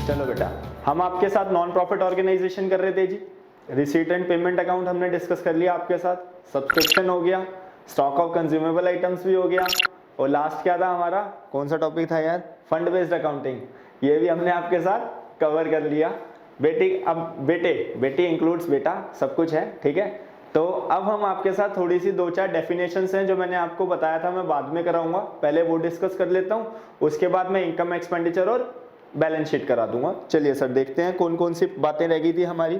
चलो बेटा, हम आपके साथ नॉन प्रॉफिट ऑर्गेनाइजेशन कर रहे थे जी। रिसीट एंड पेमेंट अकाउंट हमने डिस्कस कर लिया आपके साथ, सब्सक्रिप्शन हो गया, स्टॉक ऑफ कंज्यूमेबल आइटम्स भी हो गया, और लास्ट क्या था हमारा, कौन सा टॉपिक था यार, फंड बेस्ड अकाउंटिंग, ये भी हमने आपके साथ कवर कर लिया। बेटे इंक्लूड्स बेटा, सब कुछ है, ठीक है। तो अब हम आपके साथ थोड़ी सी 2-4 डेफिनेशंस हैं जो मैंने आपको बताया था, मैं बाद में कराऊंगा, पहले वो डिस्कस कर लेता हूँ, उसके बाद मैं इनकम एक्सपेंडिचर और बैलेंस शीट करा दूंगा। चलिए सर देखते हैं कौन कौन सी बातें रह गई थी हमारी।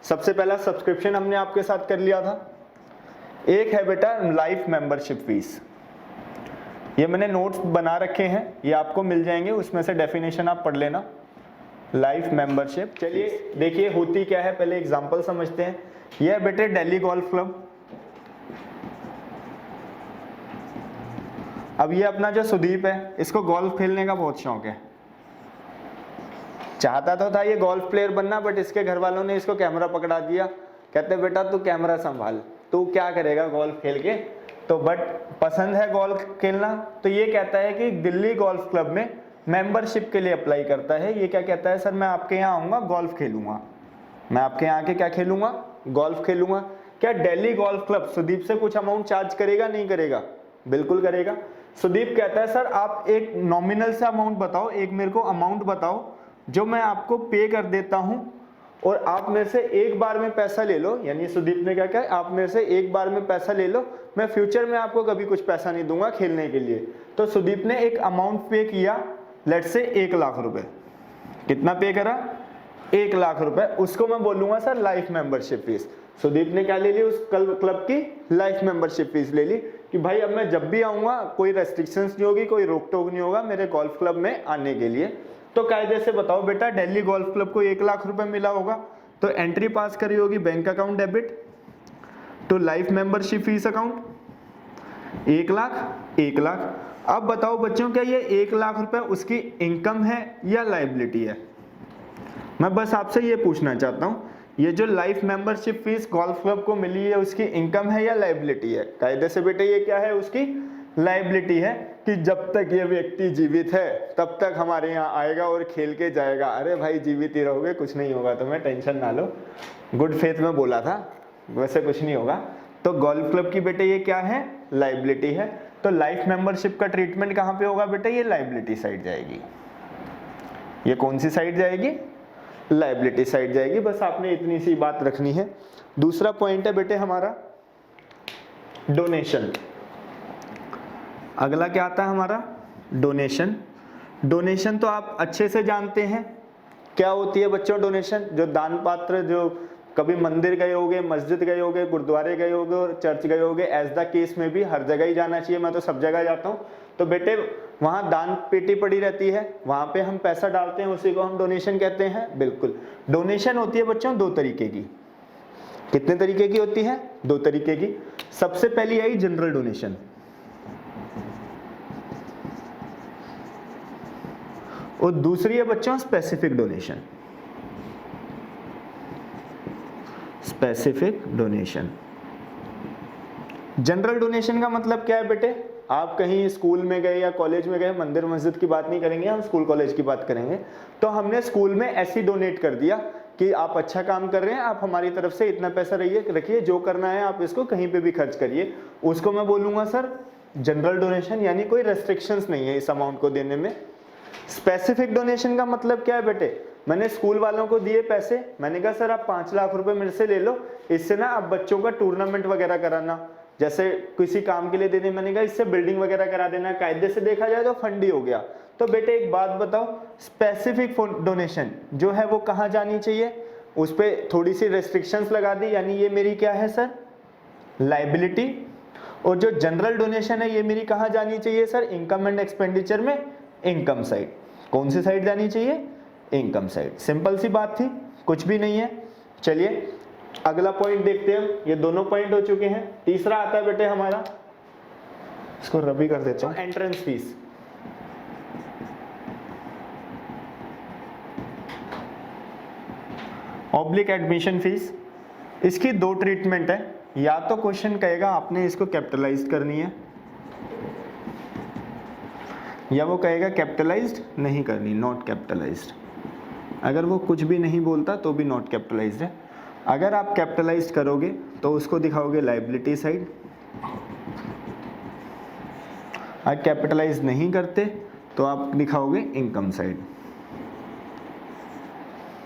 सबसे पहला सब्सक्रिप्शन हमने आपके साथ कर लिया था। एक है बेटा लाइफ मेंबरशिप फीस, ये मैंने नोट्स बना रखे हैं, ये आपको मिल जाएंगे, उसमें से डेफिनेशन आप पढ़ लेना। लाइफ मेंबरशिप, चलिए देखिए होती क्या है, पहले एग्जांपल समझते हैं। यह है बेटे दिल्ली गोल्फ क्लब। अब ये अपना जो सुदीप है, इसको गोल्फ खेलने का बहुत शौक है, चाहता तो था ये गोल्फ प्लेयर बनना, बट इसके घर वालों ने इसको कैमरा पकड़ा दिया, कहते बेटा तू कैमरा संभाल, तू क्या करेगा गोल्फ खेल के, तो बट पसंद है गोल्फ खेलना, तो ये कहता है कि दिल्ली गोल्फ क्लब में मेंबरशिप के लिए अप्लाई करता है। ये क्या कहता है, सर मैं आपके यहाँ आऊँगा, गोल्फ खेलूंगा, मैं आपके यहाँ आके क्या खेलूंगा, गोल्फ खेलूंगा। क्या दिल्ली गोल्फ क्लब सुदीप से कुछ अमाउंट चार्ज करेगा, नहीं करेगा? बिल्कुल करेगा। सुदीप कहता है सर आप एक नॉमिनल से अमाउंट बताओ, एक मेरे को अमाउंट बताओ जो मैं आपको पे कर देता हूं, और आप मेरे से एक बार में पैसा ले लो। यानी सुदीप ने क्या कहा, आप मेरे से एक बार में पैसा ले लो, मैं फ्यूचर में आपको कभी कुछ पैसा नहीं दूंगा खेलने के लिए। तो सुदीप ने एक अमाउंट पे किया, लेट से 1 लाख रुपए। कितना पे करा? 1 लाख रुपए। उसको मैं बोलूंगा sir life membership fees. Sudeep ने क्या ले ली, उस क्लब की लाइफ मेंबरशिप फीस ले ली कि भाई अब मैं जब भी आऊंगा कोई रेस्ट्रिक्शंस नहीं होगी, कोई रोक टोक नहीं होगा मेरे गोल्फ क्लब में आने के लिए। तो कायदे से बताओ बेटा, दिल्ली गोल्फ क्लब को 1 लाख रुपए मिला होगा, तो एंट्री पास करी होगी bank account debit to life membership fees account, 1 lakh 1 lakh. अब बताओ बच्चों, क्या ये 1 लाख रुपए उसकी इनकम है या लायबिलिटी है? मैं बस आपसे ये पूछना चाहता हूं, ये जो life membership fees golf club को मिली है उसकी इनकम है या लायबिलिटी है? कायदे से बेटे ये क्या है, उसकी लायबिलिटी है, कि जब तक ये व्यक्ति जीवित है तब तक हमारे यहाँ आएगा और खेल के जाएगा। अरे भाई जीवित ही रहोगे, कुछ नहीं होगा तुम्हें, टेंशन ना लो, गुड फेथ में बोला था, वैसे कुछ नहीं होगा। तो गोल्फ क्लब की बेटे ये क्या है, लायबिलिटी है। तो लाइफ मेंबरशिप का ट्रीटमेंट कहाँ पे होगा बेटे, ये लायबिलिटी साइड जाएगी। ये कौन सी साइड जाएगी, लायबिलिटी साइड जाएगी। बस आपने इतनी सी बात रखनी है। दूसरा पॉइंट है बेटे हमारा डोनेशन। अगला क्या आता है हमारा, डोनेशन। डोनेशन तो आप अच्छे से जानते हैं क्या होती है बच्चों, डोनेशन जो दान पात्र, जो कभी मंदिर गए होगे, मस्जिद गए होगे, गुरुद्वारे गए होगे और चर्च गए होगे, एज द केस में भी हर जगह ही जाना चाहिए, मैं तो सब जगह जाता हूँ। तो बेटे वहाँ दान पेटी पड़ी रहती है, वहाँ पे हम पैसा डालते हैं, उसी को हम डोनेशन कहते हैं। बिल्कुल, डोनेशन होती है बच्चों 2 तरीके की। कितने तरीके की होती है? 2 तरीके की। सबसे पहली आई जनरल डोनेशन, और दूसरी है बच्चों specific donation. Specific donation, general donation का मतलब क्या है बेटे, आप कहीं स्कूल में गए या कॉलेज में गए, मंदिर मस्जिद की बात नहीं करेंगे हम, स्कूल कॉलेज की बात करेंगे। तो हमने स्कूल में ऐसी डोनेट कर दिया कि आप अच्छा काम कर रहे हैं, आप हमारी तरफ से इतना पैसा रखिए, जो करना है आप इसको कहीं पे भी खर्च करिए, उसको मैं बोलूंगा सर जनरल डोनेशन, यानी कोई रेस्ट्रिक्शंस नहीं है इस अमाउंट को देने में। स्पेसिफिक डोनेशन का मतलब क्या है बेटे, मैंने स्कूल वालों को दिए पैसे, मैंने कहा सर आप 5 लाख रुपए मेरे से ले लो, इससे ना आप बच्चों का टूर्नामेंट वगैरह कराना, जैसे किसी काम के लिए देने, मैंने कहा इससे बिल्डिंग वगैरह करा देना, कायदे से देखा जाए तो फंड ही हो गया। तो बेटे एक बात बताओ, स्पेसिफिक डोनेशन जो है वो कहाँ जानी चाहिए, उस पर थोड़ी सी रेस्ट्रिक्शंस लगा दी, यानी ये मेरी क्या है सर, लायबिलिटी। और जो जनरल डोनेशन है ये मेरी कहाँ जानी चाहिए सर, इनकम एंड एक्सपेंडिचर में इनकम साइड। कौन सी साइड जानी चाहिए, इनकम साइड। सिंपल सी बात थी, कुछ भी नहीं है। चलिए अगला पॉइंट देखते हैं, ये दोनों पॉइंट हो चुके हैं। तीसरा आता है बेटे हमारा, इसको रबी कर देता हूं, entrance fees. Oblique admission fees, इसकी 2 ट्रीटमेंट है। या तो क्वेश्चन कहेगा आपने इसको कैपिटलाइज्ड करनी है, या वो कहेगा कैपिटलाइज्ड नहीं करनी, नॉट कैपिटलाइज्ड। अगर वो कुछ भी नहीं बोलता तो भी नॉट कैपिटलाइज्ड है। अगर आप कैपिटलाइज्ड करोगे तो उसको दिखाओगे लायबिलिटी साइड, अगर कैपिटलाइज नहीं करते तो आप दिखाओगे इनकम साइड।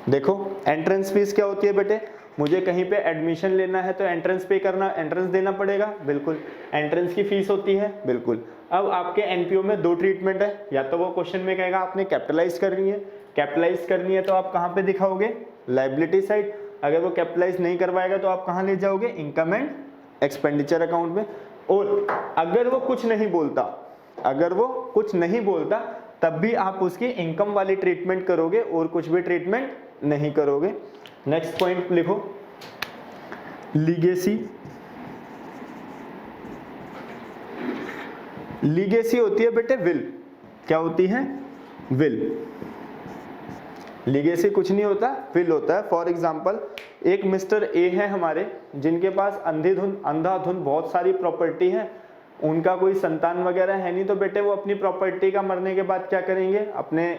देखो एंट्रेंस फीस क्या होती है बेटे, मुझे कहीं पे एडमिशन लेना है तो एंट्रेंस पे करना, एंट्रेंस देना पड़ेगा, बिल्कुल एंट्रेंस की फीस होती है, बिल्कुल। अब आपके एनपीओ में दो ट्रीटमेंट है, या तो वो क्वेश्चन में कहेगा आपने कैपिटलाइज करनी है, कैपिटलाइज करनी है तो आप कहाँ पे दिखाओगे लायबिलिटी साइड, अगर वो कैपिटलाइज नहीं करवाएगा तो आप कहाँ ले जाओगे इनकम एंड एक्सपेंडिचर अकाउंट में। और अगर वो कुछ नहीं बोलता, अगर वो कुछ नहीं बोलता तब भी आप उसकी इनकम वाली ट्रीटमेंट करोगे और कुछ भी ट्रीटमेंट नहीं करोगे। नेक्स्ट पॉइंट लिखो, लीगेसी। लीगेसी होती है बेटे विल, क्या होती है विल। लीगेसी कुछ नहीं होता, विल होता है। फॉर एग्जाम्पल एक मिस्टर ए है हमारे, जिनके पास अंधाधुंध बहुत सारी प्रॉपर्टी है, उनका कोई संतान वगैरह है नहीं, तो बेटे वो अपनी प्रॉपर्टी का मरने के बाद क्या करेंगे, अपने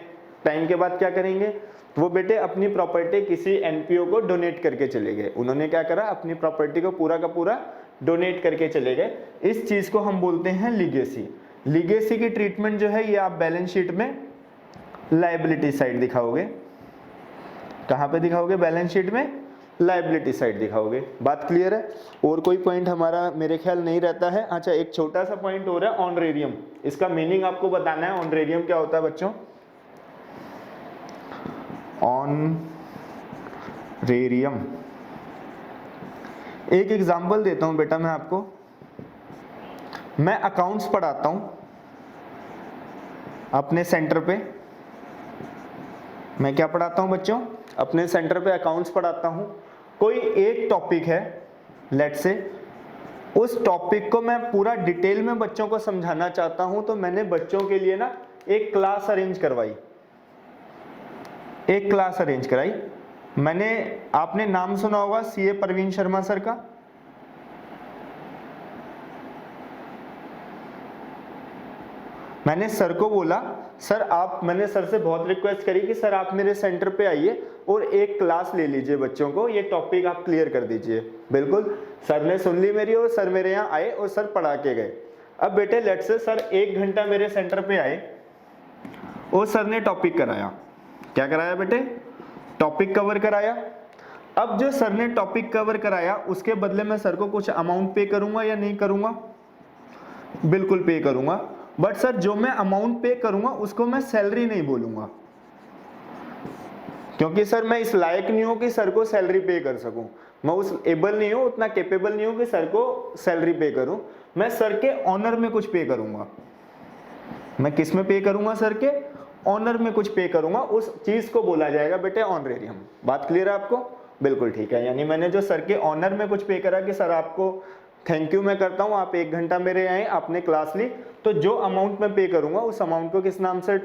टाइम के बाद क्या करेंगे, वो बेटे अपनी प्रॉपर्टी किसी एनपीओ को डोनेट करके चले गए। उन्होंने क्या करा, अपनी प्रॉपर्टी को पूरा का पूरा डोनेट करके चले गए। इस चीज को हम बोलते हैं लीगेसी। लीगेसी की ट्रीटमेंट जो है ये आप बैलेंस शीट में लायबिलिटी साइड दिखाओगे। कहां पे दिखाओगे, बैलेंस शीट में लायबिलिटी साइड दिखाओगे। बात क्लियर है। और कोई पॉइंट हमारा मेरे ख्याल नहीं रहता है। अच्छा एक छोटा सा पॉइंट हो रहा है ऑनरेरियम, इसका मीनिंग आपको बताना है। ऑनरेरियम क्या होता है बच्चों, ऑनरेरियम एक एग्जांपल देता हूं बेटा मैं आपको। मैं अकाउंट्स पढ़ाता हूं अपने सेंटर पे। मैं क्या पढ़ाता हूं बच्चों, अपने सेंटर पे अकाउंट्स पढ़ाता हूं। कोई एक टॉपिक है, लेट्स से उस टॉपिक को मैं पूरा डिटेल में बच्चों को समझाना चाहता हूं, तो मैंने बच्चों के लिए ना एक क्लास अरेंज करवाई, एक क्लास अरेंज कराई मैंने। आपने नाम सुना होगा सीए परवीन शर्मा सर का, मैंने सर को बोला सर आप, मैंने सर से बहुत रिक्वेस्ट करी कि सर आप मेरे सेंटर पे आइए और एक क्लास ले लीजिए बच्चों को, ये टॉपिक आप क्लियर कर दीजिए। बिल्कुल सर ने सुन ली मेरी और सर मेरे यहाँ आए और सर पढ़ा के गए। अब बेटे लेट्स से सर 1 घंटा मेरे सेंटर पे आए और सर ने टॉपिक कराया। क्या कराया बेटे, टॉपिक कवर कराया। अब जो सर ने टॉपिक कवर कराया उसके बदले में सर को कुछ अमाउंट पे करूंगा या नहीं करूंगा, बिल्कुल पे करूंगा। बट सर जो मैं अमाउंट पे करूंगा उसको मैं सैलरी नहीं बोलूंगा, क्योंकि सर मैं इस लायक नहीं हूं कि सर को सैलरी पे कर सकूं। मैं उस एबल नहीं हूं, उतना कैपेबल नहीं हूं कि सर को सैलरी पे करूं। मैं सर के ऑनर में कुछ पे करूंगा। मैं किस में पे करूंगा, सर के ऑनर में कुछ पे करूंगा। उस चीज को बोला जाएगा बेटे ऑनरेरियम। बात क्लियर है आपको, बिल्कुल ठीक है। यानी मैंने जो सर के ऑनर में कुछ पे करा कि सर आपको थैंक यू मैं करता हूं, आप 1 घंटा मेरे आए, आपने क्लास ली, तो जो अमाउंट मैं पे करूंगा उस अमाउंट को किस नाम से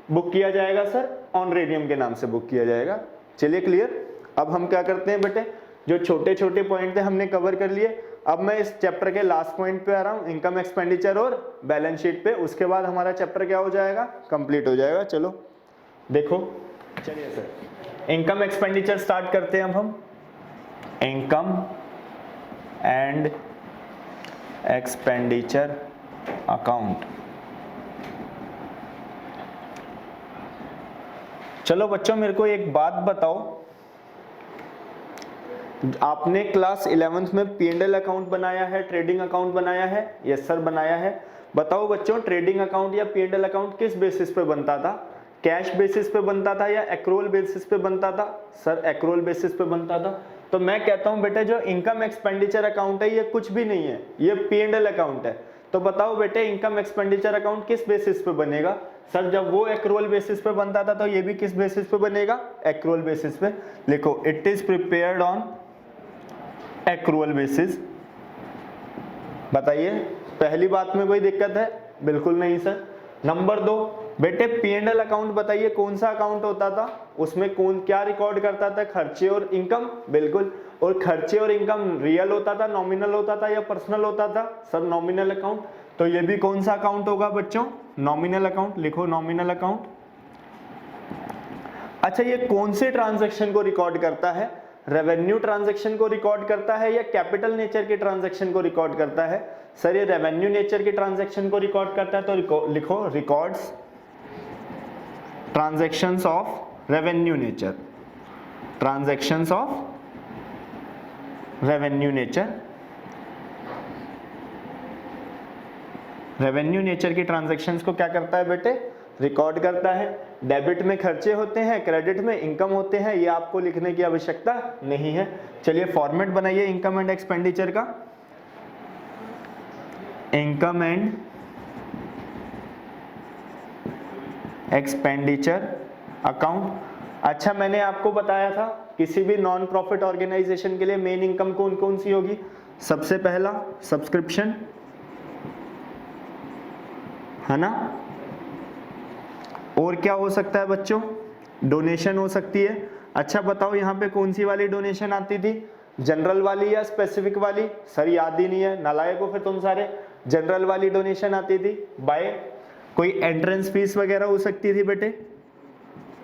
बुक किया जाएगा सर, ऑनरेरियम के नाम से बुक किया जाएगा। चलिए क्लियर। अब हम क्या करते हैं बेटे, जो छोटे छोटे पॉइंट थे हमने कवर कर लिए। अब मैं इस चैप्टर के लास्ट पॉइंट पे आ रहा हूं, इनकम एक्सपेंडिचर और बैलेंस शीट पे। उसके बाद हमारा चैप्टर क्या हो जाएगा, कंप्लीट हो जाएगा। चलो देखो, चलिए सर इनकम एक्सपेंडिचर स्टार्ट करते हैं। अब हम इनकम एंड एक्सपेंडिचर अकाउंट। चलो बच्चों मेरे को एक बात बताओ, आपने क्लास 11th में P&L अकाउंट बनाया है, ट्रेडिंग अकाउंट बनाया है? यस सर बनाया है। बताओ बच्चों ट्रेडिंग अकाउंट या P&L अकाउंट किस बेसिस पे बनता था, कैश बेसिस पे बनता था या एक्रूअल बेसिस पे बनता था? सर एक्रूअल बेसिस पे बनता था। तो मैं कहता हूं बेटे जो इनकम एक्सपेंडिचर अकाउंट है ये कुछ भी नहीं है, ये P&L अकाउंट है। तो बताओ बेटे इनकम एक्सपेंडिचर अकाउंट किस बेसिस पे बनेगा? सर जब वो एक्रूअल बेसिस पे बनता था तो ये भी किस बेसिस पे बनेगा, एक्रूअल बेसिस पे। लिखो it is prepared on accrual basis. बताइए पहली बात में कोई दिक्कत है? बिल्कुल नहीं सर। नंबर 2 बेटे P&L अकाउंट बताइए कौन सा अकाउंट होता था, उसमें कौन क्या रिकॉर्ड करता था, खर्चे और इनकम? बिल्कुल। और खर्चे और इनकम रियल होता था, नॉमिनल होता था या पर्सनल होता था? Sir nominal account. तो ये भी कौन सा अकाउंट होगा बच्चों, नॉमिनल अकाउंट। लिखो नॉमिनल अकाउंट। अच्छा, ये कौन से ट्रांजैक्शन को रिकॉर्ड करता है? रेवेन्यू ट्रांजैक्शन को रिकॉर्ड करता है या कैपिटल नेचर के ट्रांजैक्शन को रिकॉर्ड करता है? सर ये रेवेन्यू नेचर के ट्रांजैक्शन को रिकॉर्ड करता है, तो लिखो records transactions of revenue nature, transactions of revenue nature. Revenue nature की ट्रांजैक्शंस को क्या करता है बेटे? रिकॉर्ड करता है। डेबिट में खर्चे होते हैं, क्रेडिट में इनकम होते हैं, ये आपको लिखने की आवश्यकता नहीं है। चलिए फॉर्मेट बनाइए इनकम एंड एक्सपेंडिचर का। Income and expenditure account. अच्छा, मैंने आपको बताया था किसी भी नॉन प्रॉफिट ऑर्गेनाइजेशन के लिए मेन इनकम कौन कौन सी होगी? सबसे पहला सब्सक्रिप्शन, है ना? और क्या हो सकता है बच्चों? डोनेशन हो सकती है। अच्छा बताओ यहाँ पे कौन सी वाली डोनेशन आती थी? जनरल वाली या स्पेसिफिक वाली? सर याद ही नहीं है, नालायक हो फिर तुम सारे। जनरल वाली डोनेशन आती थी। बाय कोई एंट्रेंस फीस वगैरह हो सकती थी बेटे।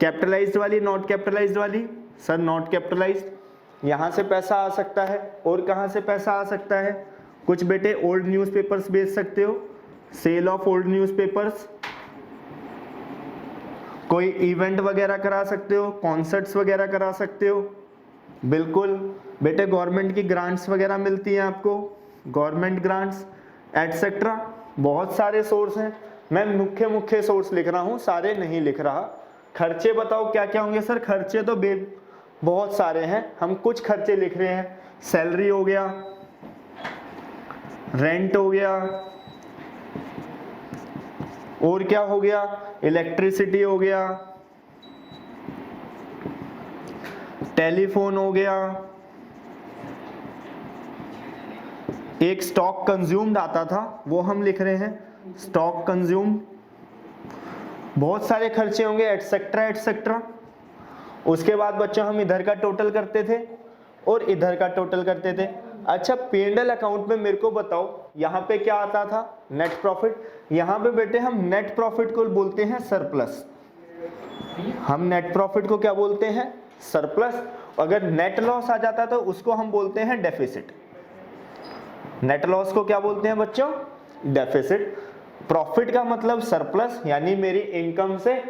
कैपिटलाइज्ड वाली, नॉट कैपिटलाइज्ड वाली? Sir not capitalised. यहाँ से पैसा आ सकता है। और कहाँ से पैसा आ सकता है? कुछ बेटे ओल्ड न्यूज़पेपर्स बेच सकते हो, सेल ऑफ ओल्ड न्यूज़पेपर्स। कोई इवेंट वगैरह करा सकते हो, कॉन्सर्ट्स वगैरह करा सकते हो। बिल्कुल बेटे, गवर्नमेंट की ग्रांट्स वगैरह मिलती हैं आपको, गवर्नमेंट ग्रांट्स एटसेट्रा। बहुत सारे सोर्स हैं, मैं मुख्य मुख्य सोर्स लिख रहा हूँ, सारे नहीं लिख रहा। खर्चे बताओ क्या क्या होंगे? सर खर्चे तो बहुत सारे हैं, हम कुछ खर्चे लिख रहे हैं। सैलरी हो गया, रेंट हो गया, और क्या हो गया? इलेक्ट्रिसिटी हो गया, टेलीफोन हो गया, एक स्टॉक कंज्यूम्ड आता था वो हम लिख रहे हैं, स्टॉक कंज्यूम्ड। बहुत सारे खर्चे होंगे एटसेट्रा एटसेट्रा। उसके बाद बच्चों हम इधर का टोटल करते थे और इधर का टोटल करते थे। अच्छा, P&L अकाउंट में मेरे को बताओ यहाँ पे क्या आता था? Net profit. यहाँ पे बेटे हम नेट प्रॉफिट को बोलते हैं सरप्लस। हम नेट प्रॉफिट को क्या बोलते हैं? सरप्लस। अगर नेट लॉस आ जाता तो उसको हम बोलते हैं डेफिसिट। नेट लॉस को क्या बोलते हैं बच्चों? डेफिसिट। प्रॉफिट का मतलब सरप्लस, यानी मेरी इनकम से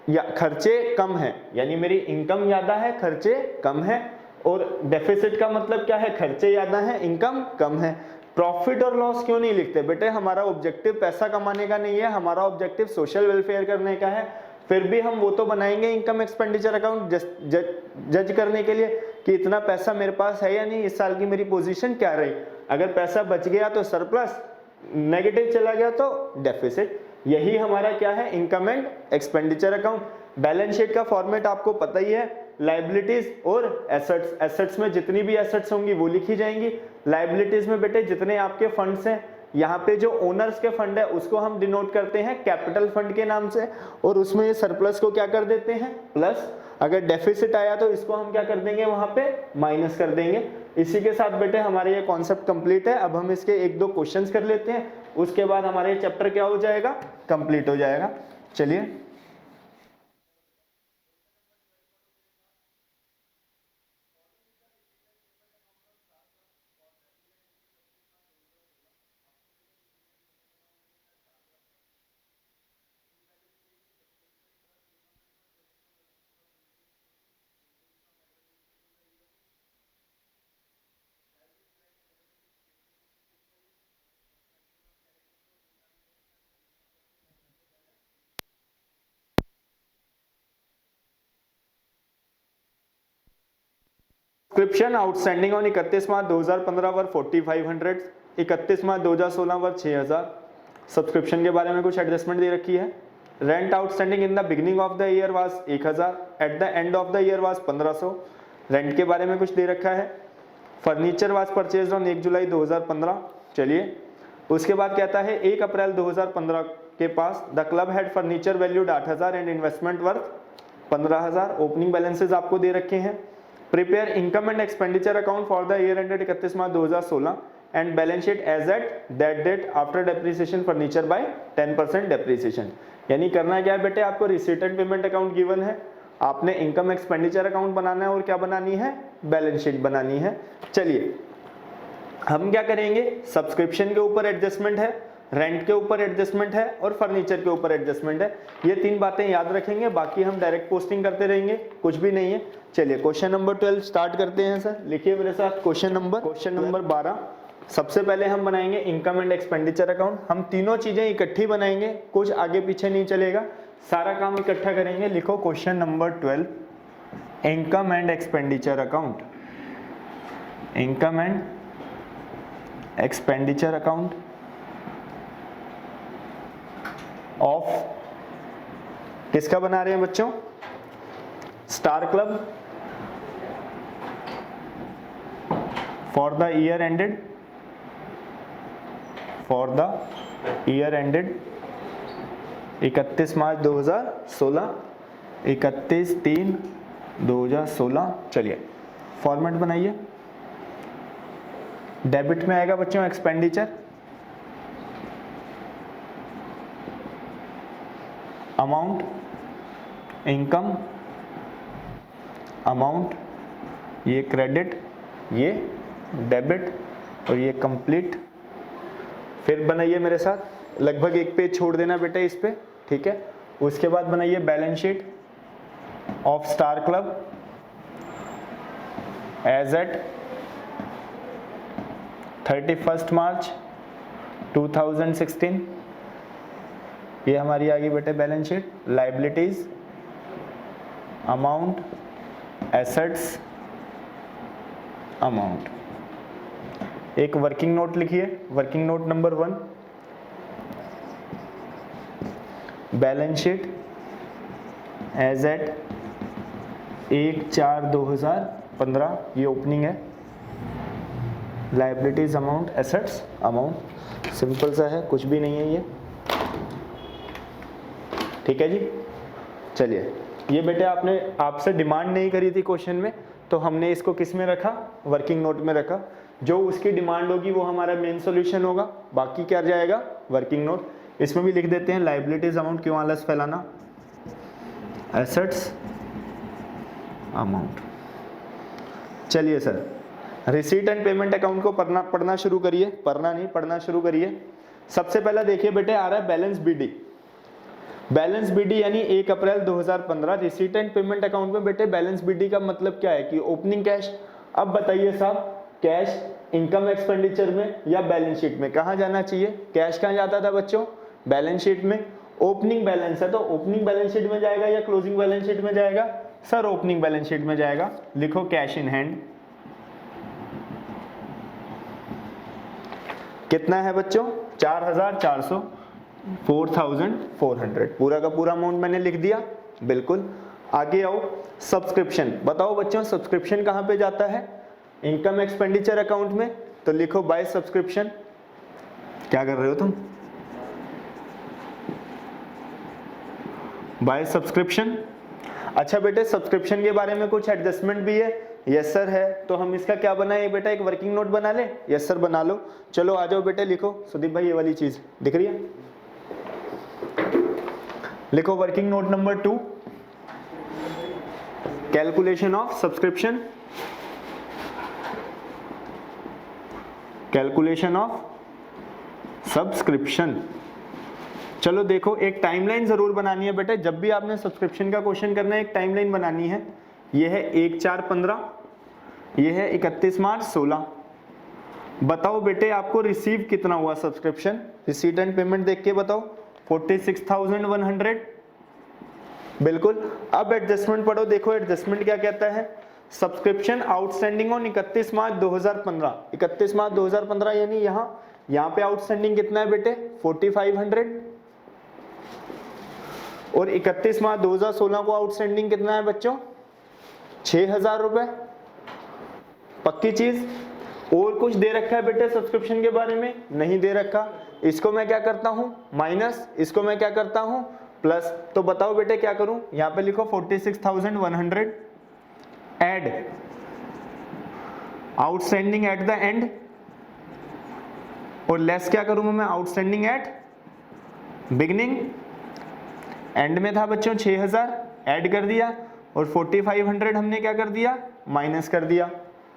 या खर्चे कम है, यानी मेरी इनकम ज्यादा है, खर्चे कम है। और डेफिसिट का मतलब क्या है? खर्चे ज्यादा है, इनकम कम है। प्रॉफिट और लॉस क्यों नहीं लिखते बेटे? हमारा ऑब्जेक्टिव पैसा कमाने का नहीं है, हमारा ऑब्जेक्टिव सोशल वेलफेयर करने का है। फिर भी हम वो तो बनाएंगे इनकम एक्सपेंडिचर अकाउंट जज करने के लिए कि इतना पैसा मेरे पास है या नहीं, इस साल की मेरी पोजीशन क्या रही। अगर पैसा बच गया तो सरप्लस, नेगेटिव चला गया तो डेफिसिट। यही हमारा क्या है? Income and expenditure account. Balance sheet का फॉर्मेट आपको पता ही है, लायबिलिटीज और एसेट्स। एसेट्स में जितनी भी एसेट्स होंगी वो लिखी जाएंगी। लायबिलिटीज में बेटे जितने आपके फंड्स हैं, यहाँ पे जो ओनर्स के फंड है उसको हम डिनोट करते हैं कैपिटल फंड के नाम से, और उसमें ये सरप्लस को क्या कर देते हैं? प्लस। अगर डेफिसिट आया तो इसको हम क्या कर देंगे? वहां पे माइनस कर देंगे। इसी के साथ बेटे हमारे ये कॉन्सेप्ट कंप्लीट है। अब हम इसके एक दो क्वेश्चंस कर लेते हैं, उसके बाद हमारे चैप्टर क्या हो जाएगा? कंप्लीट हो जाएगा। चलिए subscription outstanding on 31 March 2015 were 4500, 31 March 2016 were 6000। Subscription के बारे में कुछ एडजस्टमेंट दे रखी है। Rent outstanding in the beginning of the year was 1000, at the end of the year was 1500। Rent के बारे में कुछ दे रखा है। फर्नीचर वाज परचेज्ड ऑन 1 जुलाई 2015। चलिए उसके बाद कहता है 1 अप्रैल 2015 के पास the club had furniture valued 8000 and investment worth 15000। Opening balances आपको दे रखे हैं। Prepare income and expenditure account for the year ended 31 March 2016 and balance sheet as at that date after depreciation furniture by 10% depreciation. यानी करना क्या है बेटे? आपको receipt and payment account given है, आपने इनकम एक्सपेंडिचर अकाउंट बनाना है और क्या बनानी है, बैलेंस शीट बनानी है। चलिए हम क्या करेंगे, सब्सक्रिप्शन के ऊपर एडजस्टमेंट है, रेंट के ऊपर एडजस्टमेंट है और फर्नीचर के ऊपर एडजस्टमेंट है। ये 3 बातें याद रखेंगे, बाकी हम डायरेक्ट पोस्टिंग करते रहेंगे, कुछ भी नहीं है। चलिए क्वेश्चन नंबर 12 स्टार्ट करते हैं सर। लिखिए मेरे साथ क्वेश्चन नंबर 12। सबसे पहले हम बनाएंगे इनकम एंड एक्सपेंडिचर अकाउंट। हम तीनों चीजें इकट्ठी बनाएंगे, कुछ आगे पीछे नहीं चलेगा, सारा काम इकट्ठा करेंगे। लिखो question number 12, income and expenditure account. Income and expenditure account of, किसका बना रहे हैं बच्चों, star club for the year ended, for the year ended 31 March 2016, 31/3/2016। चलिए फॉर्मेट बनाइए। डेबिट में आएगा बच्चों एक्सपेंडिचर, अमाउंट इनकम, अमाउंट ये क्रेडिट, ये डेबिट और ये कंप्लीट। फिर बनाइए मेरे साथ, लगभग एक पेज छोड़ देना बेटा इस पे, ठीक है। उसके बाद बनाइए balance sheet of star club as at 31 March 2016। ये हमारी आ गई बेटे balance sheet. Liabilities, amount, assets, amount. एक वर्किंग नोट लिखिए, working note number 1, balance sheet as at 1/4/2015, ये ओपनिंग है। Liabilities, amount, assets, amount, simple सा है, कुछ भी नहीं है ये, ठीक है जी। चलिए ये बेटे आपने आपसे डिमांड नहीं करी थी क्वेश्चन में, तो हमने इसको किस में रखा, वर्किंग नोट में रखा। जो उसकी डिमांड होगी वो हमारा मेन सॉल्यूशन होगा, बाकी क्या जाएगा वर्किंग नोट। इसमें भी लिख देते हैं लाइबिलिटीज अमाउंट, क्यों आलस फैलाना, एसेट्स अमाउंट। चलिए sir receipt and payment account को पढ़ना शुरू करिए, पढ़ना शुरू करिए। सबसे पहला देखिए बेटे आ रहा है बैलेंस बीडी। बैलेंस बीडी यानी 1 April 2015। Receipt and payment account में बेटे बैलेंस बीडी का मतलब क्या है कि ओपनिंग कैश। अब बताइए साहब, कैश इनकम एक्सपेंडिचर में या बैलेंस शीट में कहाँ जाना चाहिए, कैश कहाँ जाता था बच्चों, बैलेंस शीट में। ओपनिंग बैलेंस है तो ओपनिंग बैलेंस शीट में जाएगा या क्लोजिंग बैलेंस शीट में जाएगा, सर ओपनिंग बैलेंस शीट में जाएगा। लिखो कैश इन हैंड कितना है बच्चों, 4400, 4400, पूरा का पूरा अमाउंट मैंने लिख दिया, बिल्कुल। आगे आओ, सब्सक्रिप्शन। बताओ बच्चों सब्सक्रिप्शन कहाँ पे जाता है, इनकम एक्सपेंडिचर अकाउंट में। तो लिखो बाय सब्सक्रिप्शन। क्या कर रहे हो तुम, बाय सब्सक्रिप्शन। अच्छा बेटे सब्सक्रिप्शन के बारे में कुछ एडजस्टमेंट भी है, यस सर है। तो हम इसका क्या बनाए बेटा, एक वर्किंग नोट बना ले, यस सर बना लो। चलो आ जाओ बेटे, लिखो सुदीप भाई ये वाली चीज दिख रही है, लिखो working note number 2, calculation of subscription, calculation of subscription. चलो देखो एक टाइमलाइन जरूर बनानी है बेटे, जब भी आपने सब्सक्रिप्शन का क्वेश्चन करना है एक टाइमलाइन बनानी है। ये है 1/4/15, ये है 31 मार्च 16। बताओ बेटे आपको रिसीव कितना हुआ सब्सक्रिप्शन, रिसीट एंड पेमेंट देख के बताओ, 46,100, बिल्कुल। अब एडजस्टमेंट पढ़ो, देखो एडजस्टमेंट क्या कहता है, सब्सक्रिप्शन आउटस्टैंडिंग ऑन 31 मार्च 2015। 31 मार्च 2015 यानी यहाँ पे आउटस्टैंडिंग कितना है बेटे, 4500, और 31 मार्च 2016 को आउटस्टैंडिंग कितना है बच्चों, 6000 रुपए। पक्की चीज। और कुछ दे रखा है बेटे सब्सक्रिप्शन के बारे में, नहीं दे रखा। इसको मैं क्या करता हूं माइनस, इसको मैं क्या करता हूं प्लस। तो बताओ बेटे क्या करूं, यहां पे लिखो 46,100 add outstanding at the end, और लेस क्या करूंगा मैं, आउटस्टैंडिंग एट बिगिनिंग। एंड में था बच्चों 6000, ऐड कर दिया, और 4500 हमने क्या कर दिया, माइनस कर दिया।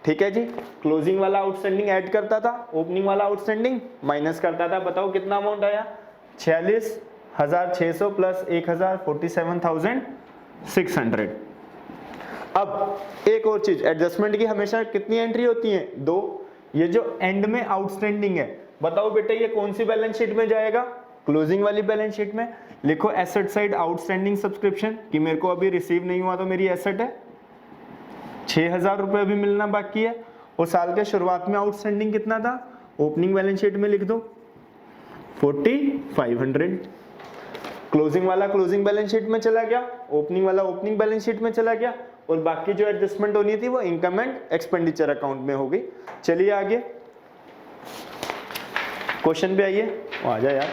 ठीक है जी, क्लोजिंग वाला आउटस्टैंडिंग ऐड करता था, ओपनिंग वाला आउटस्टैंडिंग माइनस करता था। बताओ कितना अमाउंट आया, 46,600 प्लस 1000, 47,600। अब एक और चीज, एडजस्टमेंट की हमेशा कितनी एंट्री होती है, 2। ये जो एंड में आउटस्टैंडिंग है, बताओ बेटा ये कौन सी बैलेंस शीट में जाएगा, क्लोजिंग वाली बैलेंस शीट में। लिखो एसेट साइड आउटस्टैंडिंग सब्सक्रिप्शन, कि मेरे को अभी रिसीव नहीं हुआ तो मेरी एसेट है, 6,000 रुपये अभी मिलना बाकी है। और साल के शुरुआत में आउटस्टैंडिंग कितना था, ओपनिंग बैलेंस शीट में लिख दो 4500। क्लोजिंग वाला क्लोजिंग बैलेंस शीट में चला गया, ओपनिंग वाला ओपनिंग बैलेंस शीट में चला गया, और बाकी जो एडजस्टमेंट होनी थी वो इनकम एंड एक्सपेंडिचर अकाउंट में हो गई। चलिए आगे क्वेश्चन पे आइए, आ जा यार।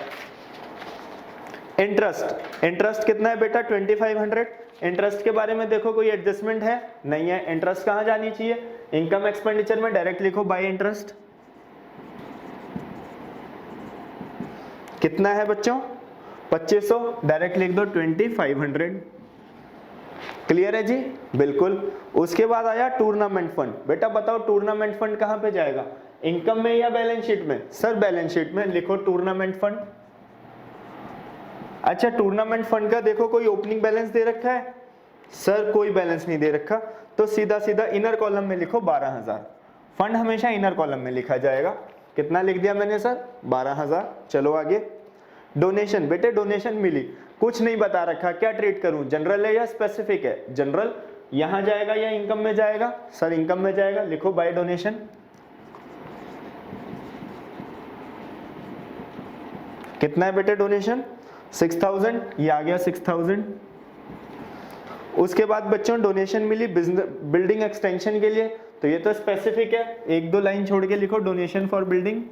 इंटरेस्ट, इंटरेस्ट कितना है बेटा, 2500। इंटरेस्ट के बारे में देखो कोई एडजस्टमेंट है, नहीं है। इंटरेस्ट कहां जानी चाहिए, इनकम एक्सपेंडिचर में डायरेक्ट लिखो बाय इंटरेस्ट। कितना है बच्चों, 2500, डायरेक्ट लिख दो 2500। क्लियर है जी, बिल्कुल। उसके बाद आया टूर्नामेंट फंड। बेटा बताओ टूर्नामेंट फंड कहां पे जाएगा, इनकम में या बैलेंस शीट में, सर बैलेंस शीट में। लिखो टूर्नामेंट फंड। अच्छा टूर्नामेंट फंड का देखो कोई ओपनिंग बैलेंस दे रखा है, सर कोई बैलेंस नहीं दे रखा, तो सीधा सीधा इनर कॉलम में लिखो 12,000। फंड हमेशा इनर कॉलम में लिखा जाएगा। कितना लिख दिया मैंने सर, 12,000। चलो आगे। डोनेशन, बेटे डोनेशन मिली, कुछ नहीं बता रखा, क्या ट्रीट करूं, जनरल है या स्पेसिफिक है, जनरल यहां जाएगा या इनकम में जाएगा, सर इनकम में जाएगा। लिखो बाय डोनेशन। कितना है बेटे डोनेशन, 6000, ये आ गया 6000। उसके बाद बच्चों डोनेशन मिली बिल्डिंग एक्सटेंशन के लिए, तो ये तो स्पेसिफिक है, 1-2 लाइन छोड़ के लिखो डोनेशन फॉर बिल्डिंग।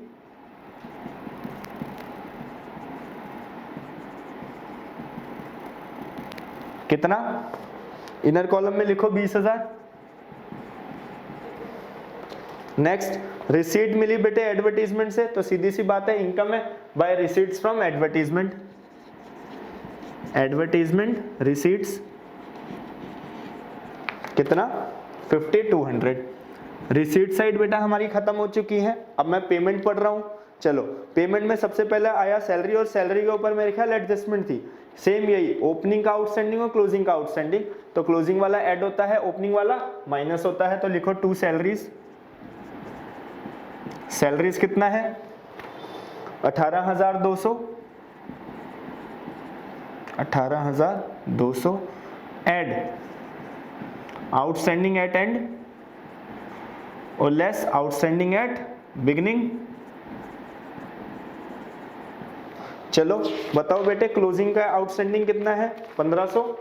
कितना, इनर कॉलम में लिखो 20,000। नेक्स्ट रिसीट मिली बेटे एडवर्टीजमेंट से, तो सीधी सी बात है इनकम है by receipts from advertisement. Advertisement receipts कितना, 5200। रिसीट साइड बेटा हमारी खत्म हो चुकी है। अब मैं पेमेंट पढ़ रहा हूं। चलो पेमेंट में सबसे पहले आया सैलरी, और सैलरी के ऊपर मेरे ख्याल एडजस्टमेंट थी। सेम यही, ओपनिंग का आउटस्टैंडिंग और क्लोजिंग का आउटस्टैंडिंग, तो क्लोजिंग वाला ऐड होता है, ओपनिंग वाला माइनस होता है। तो लिखो 2 सैलरीज। सैलरीज कितना है, 18,200। 18,200 ऐड आउटस्टैंडिंग एट एंड और लेस आउटस्टैंडिंग एट बिगिनिंग। चलो बताओ बेटे क्लोजिंग का आउटस्टैंडिंग कितना है, 1500,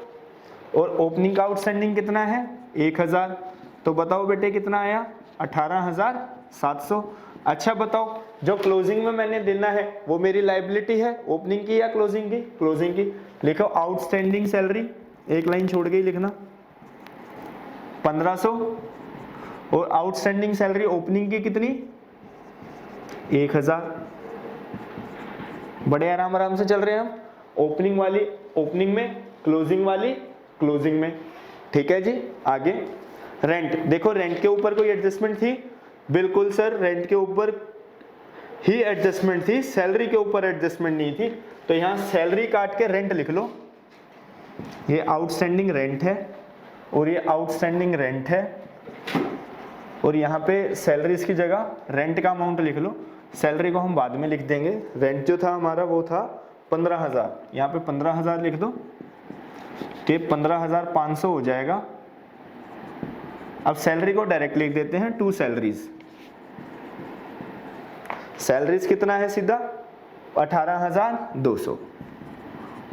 और ओपनिंग का आउटस्टैंडिंग कितना है, 1000। तो बताओ बेटे कितना आया, 18,700। अच्छा बताओ जो क्लोजिंग में मैंने देना है वो मेरी लायबिलिटी है, ओपनिंग की या क्लोजिंग की, क्लोजिंग की। लिखो आउटस्टैंडिंग सैलरी, एक लाइन छोड़ के ही लिखना, 1500, और आउटस्टैंडिंग सैलरी ओपनिंग की कितनी, 1000। बड़े आराम आराम से चल रहे हैं हम, ओपनिंग वाली ओपनिंग में, क्लोजिंग वाली क्लोजिंग में। ठीक है जी, आगे रेंट। देखो रेंट के ऊपर कोई एडजस्टमेंट थी, बिल्कुल सर रेंट के ऊपर ही एडजस्टमेंट थी, सैलरी के ऊपर एडजस्टमेंट नहीं थी। तो यहां सैलरी काट के रेंट लिख लो, ये आउटस्टैंडिंग रेंट है और ये आउटस्टैंडिंग रेंट है, और यहाँ पे सैलरीज की जगह रेंट का अमाउंट लिख लो। सैलरी को हम बाद में लिख देंगे, रेंट जो था हमारा वो था 15,000, यहाँ पे 15,000 लिख दो, तो ये 15,500 हो जाएगा। अब सैलरी को डायरेक्ट लिख देते हैं 2 सैलरीज। सैलरीज कितना है सीधा, 18,200।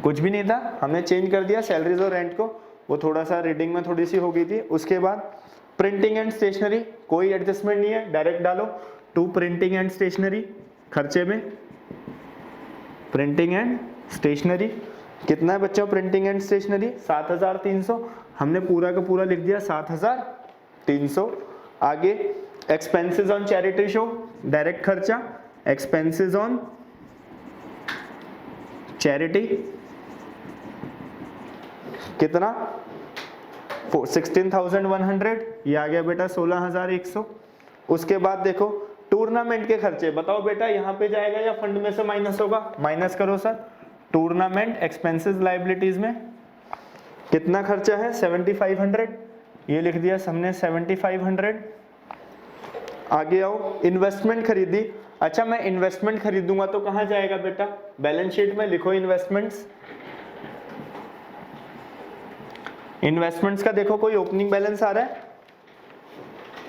कुछ भी नहीं था, हमने चेंज कर दिया सैलरीज और रेंट को, वो थोड़ा सा रीडिंग में थोड़ी सी हो गई थी। उसके बाद प्रिंटिंग एंड स्टेशनरी, कोई एडजस्टमेंट नहीं है, डायरेक्ट डालो 2 प्रिंटिंग एंड स्टेशनरी। खर्चे में प्रिंटिंग एंड स्टेशनरी कितना है बच्चों, प्रिंटिंग एंड स्टेशनरी 7,300, हमने पूरा का पूरा लिख दिया 7,300। आगे expenses on charity show, direct खर्चा, एक्सपेंसेस ऑन चैरिटी कितना, 16,100, ये आ गया बेटा 16,100। उसके बाद देखो टूर्नामेंट के खर्चे, बताओ बेटा यहाँ पे जाएगा या फंड में से माइनस होगा? माइनस करो सर। टूर्नामेंट एक्सपेंसेस लाइबिलिटीज में कितना खर्चा है? 7,500, ये लिख दिया हमने 7,500। आगे आओ, इन्वेस्टमेंट खरीदी। अच्छा मैं इन्वेस्टमेंट खरीदूंगा तो कहाँ जाएगा बेटा? बैलेंस शीट में लिखो इन्वेस्टमेंट्स। इन्वेस्टमेंट्स का देखो कोई ओपनिंग बैलेंस आ रहा है?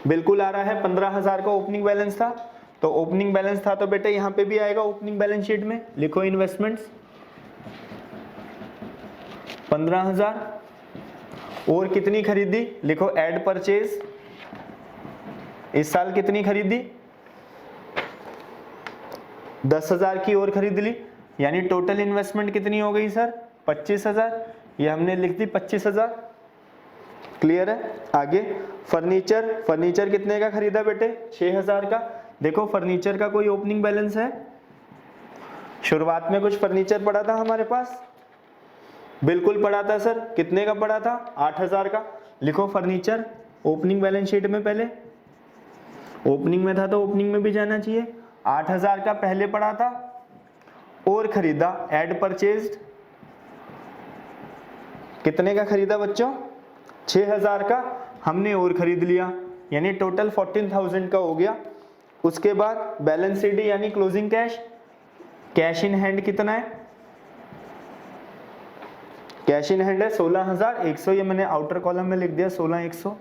बिल्कुल आ रहा है, 15,000 का ओपनिंग बैलेंस था। तो ओपनिंग बैलेंस था तो बेटा यहाँ पे भी आएगा ओपनिंग बैलेंस शीट में, लिखो इन्वेस्टमेंट्स 15,000। और कितनी खरीदी? लिखो एड परचेज। इस साल कितनी खरीदी? 10,000 की और खरीद ली, यानी टोटल इन्वेस्टमेंट कितनी हो गई सर? 25,000। ये हमने लिख दी 25,000। क्लियर है? आगे फर्नीचर, फर्नीचर कितने का खरीदा बेटे? 6,000 का। देखो फर्नीचर का कोई ओपनिंग बैलेंस है? शुरुआत में कुछ फर्नीचर पड़ा था हमारे पास? बिल्कुल पड़ा था सर। कितने का पड़ा था? 8,000 का। लिखो फर्नीचर ओपनिंग बैलेंस शीट में, पहले ओपनिंग में था तो ओपनिंग में भी जाना चाहिए। 8,000 का पहले पड़ा था और खरीदा, एड परचेज्ड। कितने का खरीदा बच्चों? 6,000 का हमने और खरीद लिया, यानी टोटल 14,000 का हो गया। उसके बाद बैलेंस शीट यानी closing cash, cash in hand कितना है? कैश इन हैंड है 16,100, ये मैंने आउटर कॉलम में लिख दिया 16,100।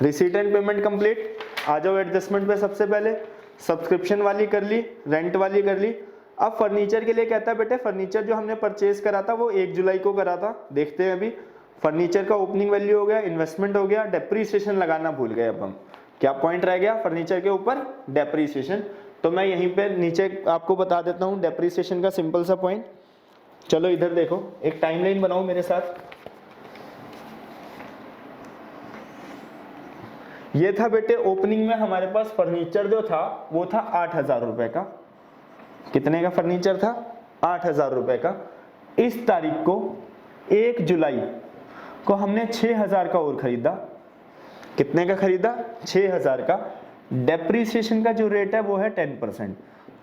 Receipt and payment complete. आ जाओ एडजस्टमेंट पे। सबसे पहले सब्सक्रिप्शन वाली कर ली, रेंट वाली कर ली। अब फर्नीचर के लिए कहता है बेटे फर्नीचर जो हमने परचेज करा था वो 1 जुलाई को करा था। देखते हैं अभी फर्नीचर का ओपनिंग वैल्यू हो गया, इन्वेस्टमेंट हो गया, डेप्रीसिएशन लगाना भूल गए। अब हम क्या पॉइंट रह गया फर्नीचर के ऊपर? डेप्रीसिएशन। तो मैं यहीं पे नीचे आपको बता देता हूँ डेप्रीसिएशन का सिंपल सा पॉइंट। चलो इधर देखो, एक टाइमलाइन बनाओ मेरे साथ। ये था बेटे ओपनिंग में हमारे पास फर्नीचर जो था वो था 8,000 रुपए का। कितने का फर्नीचर था? 8,000 रुपए का। इस तारीख को 1 जुलाई को हमने 6,000 का और खरीदा। कितने का खरीदा? 6,000 का। डेप्रीसिएशन का जो रेट है वो है 10%।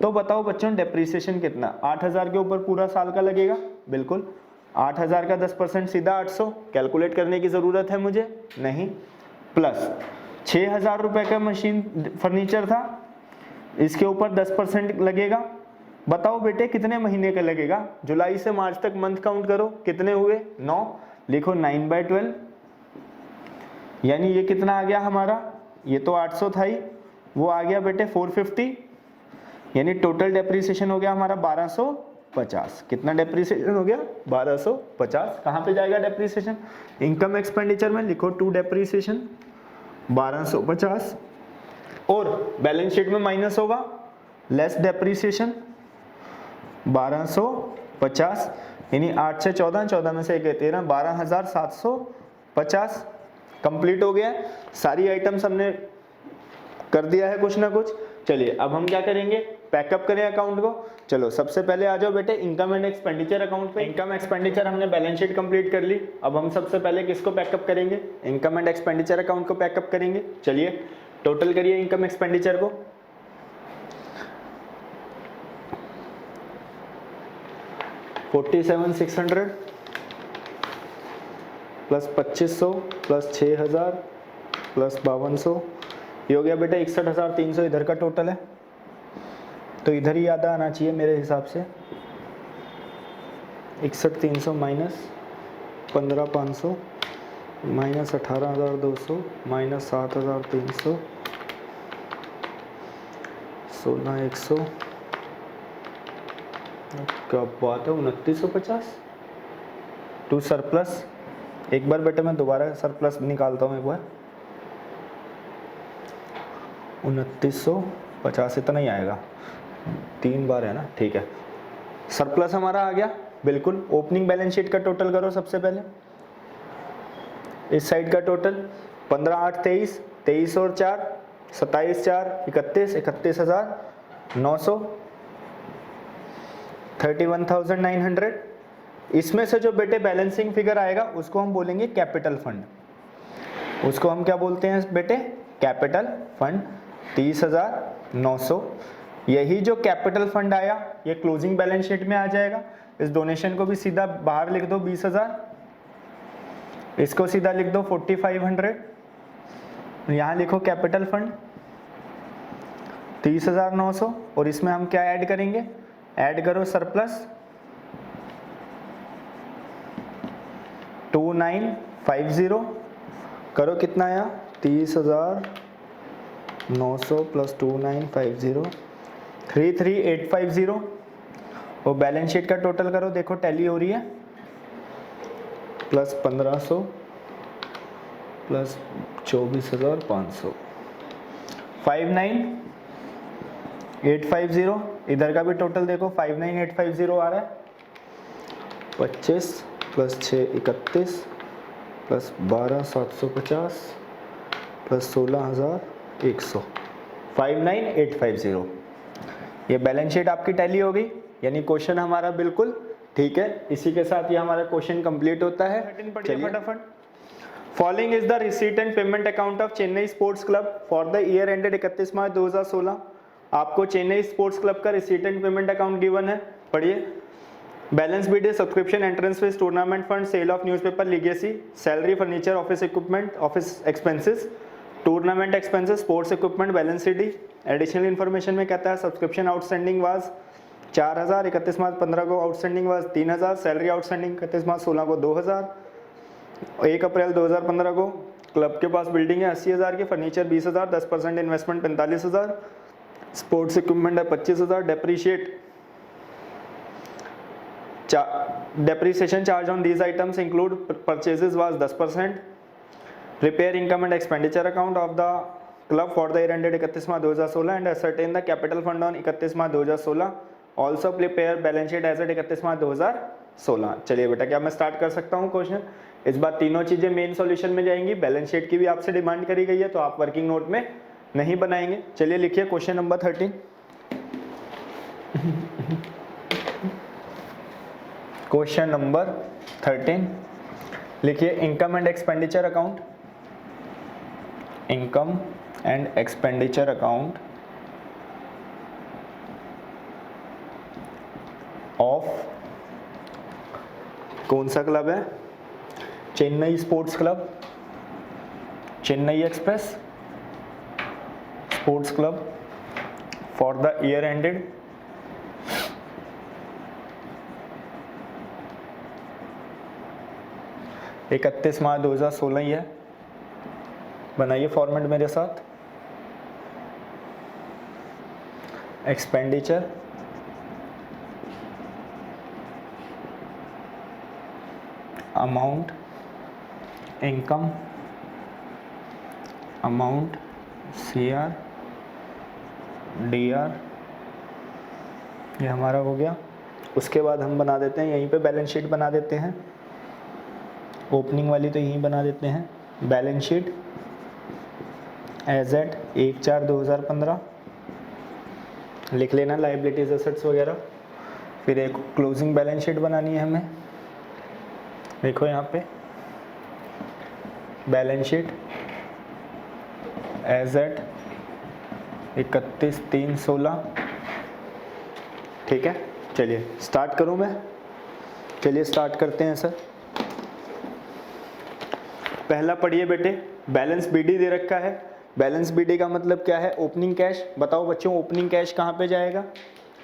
तो बताओ बच्चों डेप्रीसिएशन कितना? 8,000 के ऊपर पूरा साल का लगेगा? बिल्कुल। 8,000 का 10% सीधा 800। कैलकुलेट करने की जरूरत है मुझे? नहीं। प्लस 6,000 रुपए का मशीन फर्नीचर था, इसके ऊपर 10% लगेगा। बताओ बेटे कितने महीने का लगेगा? जुलाई से मार्च तक मंथ काउंट करो, कितने हुए? 9। लिखो 9/12, यानी ये कितना आ गया हमारा? ये तो 800 था ही, वो आ गया बेटे 450, यानी टोटल डेप्रीसिएशन हो गया हमारा 1250। कितना डेप्रीसिएशन हो गया? 1250। कहाँ पे जाएगा डेप्रीसिएशन? इनकम एक्सपेंडिचर में। लिखो टू डेप्रीसिएशन 1250, और बैलेंस शीट में माइनस होगा, लेस डेप्रीसिएशन 1250, यानी 8 से 14, 14 में से 1 13, 12,750 कंप्लीट हो गया। सारी आइटम्स हमने कर दिया है कुछ ना कुछ। चलिए अब हम क्या करेंगे? पैकअप करें अकाउंट को। चलो सबसे पहले आ जाओ बेटे इनकम एंड एक्सपेंडिचर अकाउंट पे। इनकम एक्सपेंडिचर हमने बैलेंस शीट कंप्लीट कर ली। अब हम सबसे पहले किसको पैकअप करेंगे? इनकम एंड एक्सपेंडिचर अकाउंट को पैकअप करेंगे। चलिए टोटल करिए इनकम एक्सपेंडिचर को। 47,600 प्लस 2,500 प्लस 6,000 प्लस 5,200, ये हो गया बेटा 61,300 इधर का टोटल है। तो इधर ही आधा आना चाहिए मेरे हिसाब से। 61,300 माइनस 15,500 माइनस 18,200 माइनस 7,300 16,100, क्या बात है 2950 टू सरप्लस। एक बार बेटा मैं दोबारा सरप्लस निकालता हूँ एक बार। 2950 इतना ही आएगा, 3 बार है ना, ठीक है। सरप्लस हमारा आ गया बिल्कुल। ओपनिंग बैलेंस शीट का टोटल करो सबसे पहले। इस साइड का टोटल 15 8 23, 23 और 4 27 4 31, 31,900, 31,900 इसमें से जो बेटे बैलेंसिंग फिगर आएगा उसको हम बोलेंगे कैपिटल फंड। उसको हम क्या बोलते हैं बेटे? Capital fund. 30,900। यही जो कैपिटल फंड आया ये क्लोजिंग बैलेंस शीट में आ जाएगा। इस डोनेशन को भी सीधा बाहर लिख दो 20,000, इसको सीधा लिख दो 4,500। यहाँ लिखो कैपिटल फंड 30,900 और इसमें हम क्या ऐड करेंगे? ऐड करो सरप्लस 2950 करो, कितना आया? 30,900 प्लस 2950 33,850 और बैलेंस शीट का टोटल करो, देखो टैली हो रही है, प्लस 1,500 प्लस 24,500 59,850। इधर का भी टोटल देखो 59,850 आ रहा है। 25 प्लस 6 31 प्लस 12,750 प्लस 16,100 59,850। ये बैलेंस शीट आपकी टैली हो गई, यानी क्वेश्चन हमारा बिल्कुल ठीक है। इसी के साथ ये हमारा क्वेश्चन कंप्लीट होता है। चलिए फटाफट। Following is the receipt and payment account of Chennai sports club for the year ended 31 March 2016। आपको चेन्नई स्पोर्ट्स क्लब का receipt and payment account given है, पढ़िए। Balance beat is subscription, entrance fees, tournament fund, sale of newspaper legacy, salary, furniture, office equipment, office expenses, tournament expenses, sports equipment, balance sheet. Additional information में कहता है subscription outstanding was 4,000, 31 मार्च 15 को outstanding was 3,000, salary outstanding 31 मार्च 16 को 2,000, 1 April 2015 को club के पास building है 80,000 की, furniture 20,000, 10% investment 45,000, sports equipment है 25,000, depreciation charge on these items include purchases was 10%, prepare income and expenditure account of the club for the year ended 31 March 2016 and ascertain the capital fund on 31 March 2016, also prepare balance sheet as at 31 March 2016। चलिए बेटा, क्या मैं start कर सकता हूँ question? इस बार तीनों चीजें मेन सॉल्यूशन में जाएंगी। बैलेंस शीट की भी आपसे डिमांड करी गई है, तो आप वर्किंग नोट में नहीं बनाएंगे। चलिए लिखिए क्वेश्चन नंबर 13। क्वेश्चन नंबर 13 लिखिए, income and expenditure account, income and expenditure account of कौन सा क्लब है? Chennai sports club, Chennai express sports club for the year ended 31 March 2016 ही है। बनाइए फॉर्मेट मेरे साथ। Expenditure amount, income amount, CR DR, ये हमारा हो गया। उसके बाद हम बना देते हैं यहीं पे बैलेंस शीट बना देते हैं। ओपनिंग वाली तो यहीं बना देते हैं। बैलेंस शीट एज एट 1/4/2015 लिख लेना, लाइबिलिटीज एसेट्स वगैरह। फिर एक क्लोजिंग बैलेंस शीट बनानी है हमें। देखो यहाँ पे बैलेंस शीट एज एट 31/3/16। ठीक है, चलिए स्टार्ट करूँ मैं? चलिए स्टार्ट करते हैं सर। पहला पढ़िए बेटे, बैलेंस BD दे रखा है। बैलेंस BD का मतलब क्या है? Opening cash. बताओ बच्चों, ओपनिंग कैश कहाँ पे जाएगा?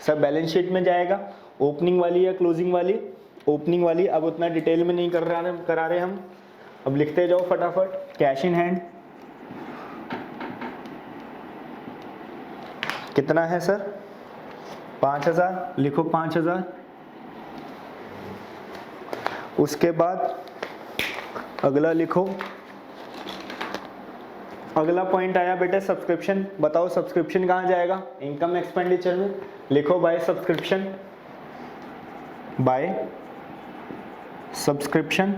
सर बैलेंस शीट में जाएगा। ओपनिंग वाली या क्लोजिंग वाली? ओपनिंग वाली। अब उतना डिटेल में नहीं करा रहे हम, अब लिखते जाओ फटाफट। कैश इन हैंड कितना है सर? 5,000। लिखो 5,000। उसके बाद अगला लिखो। अगला पॉइंट आया बेटे सब्सक्रिप्शन। बताओ सब्सक्रिप्शन कहाँ जाएगा? इनकम एक्सपेंडिचर में। लिखो by subscription, by subscription.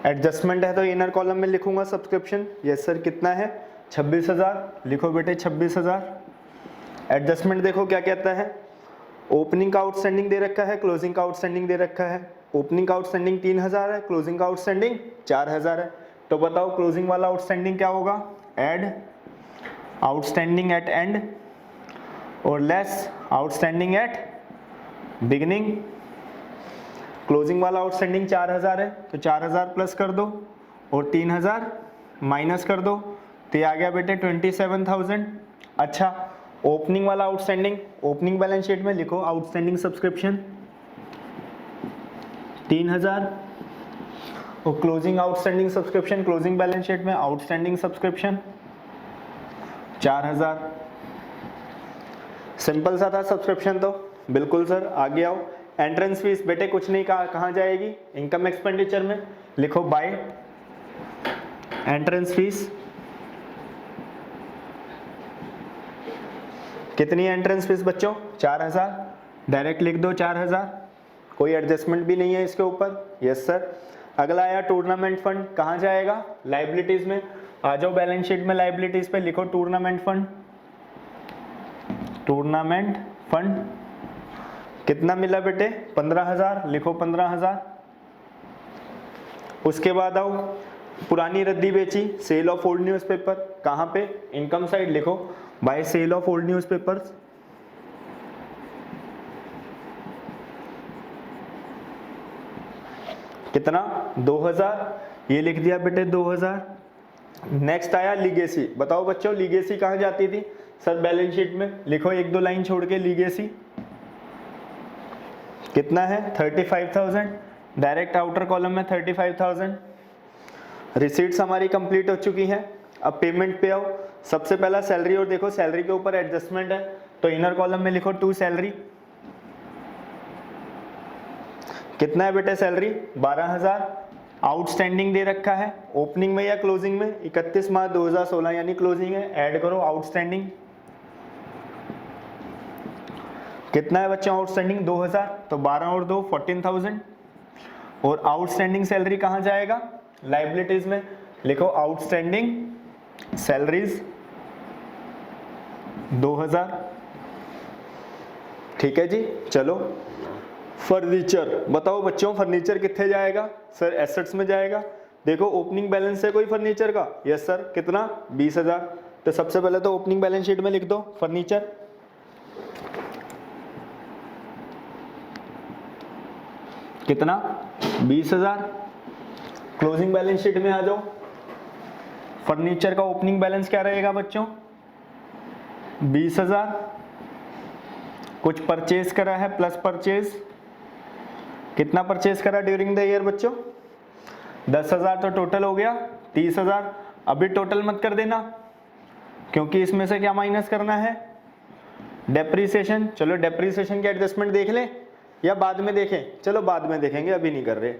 Adjustment है तो इनर कॉलम में लिखूंगा सब्सक्रिप्शन। यस सर, कितना है? 26,000। लिखो बेटे 26,000। एडजस्टमेंट देखो क्या कहता है? ओपनिंग का आउटस्टैंडिंग दे रखा है, क्लोजिंग का आउटस्टैंडिंग दे रखा है। ओपनिंग का आउटस्टैंडिंग 3000 है, क्लोजिंग का आउटस्टैंडिंग 4000 है। तो बताओ क्लोजिंग वाला आउटस्टैंडिंग क्या होगा? ऐड आउटस्टैंडिंग एट एंड और less outstanding at beginning. Closing वाला आउटस्टैंडिंग 4000 है, तो 4000 प्लस कर दो और 3000 माइनस कर दो, तो ये आ गया बेटे 27,000। अच्छा, ओपनिंग वाला आउटस्टैंडिंग, ओपनिंग बैलेंस शीट में लिखो आउटस्टैंडिंग सब्सक्रिप्शन 3000 और closing outstanding subscription, closing balance sheet में आउटस्टैंडिंग सब्सक्रिप्शन 4000। सिंपल सा था सब्सक्रिप्शन तो। बिल्कुल सर, आगे आओ। एंट्रेंस फीस बेटे कुछ नहीं, कहाँ जाएगी? इनकम एक्सपेंडिचर में लिखो बाय एंट्रेंस फीस। कितनी एंट्रेंस फीस बच्चों? 4000। डायरेक्ट लिख दो 4000, कोई एडजस्टमेंट भी नहीं है इसके ऊपर। Yes sir. अगला आया टूर्नामेंट फंड, कहाँ जाएगा? लाइबिलिटीज में। आ जाओ बैलेंस शीट में, लाइबिलिटीज पे लिखो टूर्नामेंट फंड। टूर्नामेंट फंड कितना मिला बेटे? 15,000, लिखो 15,000। उसके बाद आओ पुरानी रद्दी बेची, सेल ऑफ ओल्ड न्यूज़पेपर, कहाँ पे? इनकम साइड लिखो by sale of old newspapers. कितना? 2000, ये लिख दिया बेटे 2000। नेक्स्ट आया लीगेसी। बताओ बच्चों लीगेसी कहाँ जाती थी? सर बैलेंस शीट में लिखो, एक दो लाइन छोड़ के लीगेसी कितना है? 35,000। डायरेक्ट आउटर कॉलम में 35,000। रिसीट्स हमारी कंप्लीट हो चुकी हैं। अब पेमेंट पे आओ। सबसे पहला सैलरी, और देखो सैलरी के ऊपर एडजस्टमेंट है, तो इनर कॉलम में लिखो टू सैलरी। कितना है बेटे सैलरी? 12,000। आउटस्टैंडिंग दे रखा है, ओपनिंग में या क्लोजिंग में? 31 मार्च 2016 यानी क्लोजिंग है। ऐड करो आउटस्टैंडिंग। कितना है बच्चों आउटस्टैंडिंग? 2000, तो 12 और 2 14,000। और आउटस्टैंडिंग सैलरी कहाँ जाएगा? लाइबिलिटीज में लिखो आउटस्टैंडिंग सैलरीज 2000। ठीक है जी। चलो फर्नीचर बताओ बच्चों, फर्नीचर कितने जाएगा? सर एसेट्स में जाएगा। देखो ओपनिंग बैलेंस है कोई फर्नीचर का? Yes sir. कितना? 20,000। तो सबसे पहले तो ओपनिंग बैलेंस शीट में लिख दो फर्नीचर। कितना? 20,000। क्लोजिंग बैलेंस शीट में आ जाओ। फर्नीचर का ओपनिंग बैलेंस क्या रहेगा बच्चों? 20,000। कुछ परचेज करा है प्लस परचेज, कितना परचेज करा ड्यूरिंग द ईयर बच्चों? 10,000, तो टोटल हो गया 30,000। अभी टोटल मत कर देना क्योंकि इसमें से क्या माइनस करना है? डेप्रीसिएशन। चलो डेप्रीसिएशन के एडजस्टमेंट देख लें या बाद में देखें? चलो बाद में देखेंगे, अभी नहीं कर रहे।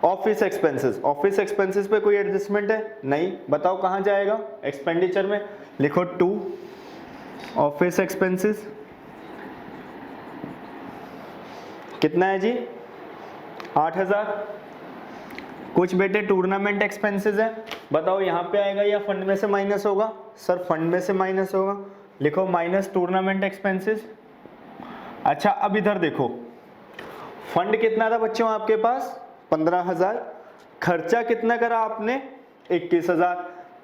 ऑफिस एक्सपेंसेस, ऑफिस एक्सपेंसेस पे कोई एडजस्टमेंट है? नहीं। बताओ कहाँ जाएगा? एक्सपेंडिचर में लिखो टू ऑफिस एक्सपेंसेस। कितना है जी? 8,000। कुछ बेटे टूर्नामेंट एक्सपेंसेस है, बताओ यहाँ पे आएगा या फंड में से माइनस होगा? सर फंड में से माइनस होगा, लिखो माइनस टूर्नामेंट एक्सपेंसेस। अच्छा अब इधर देखो, फंड कितना था बच्चों आपके पास? 15,000। खर्चा कितना करा आपने? 21,000।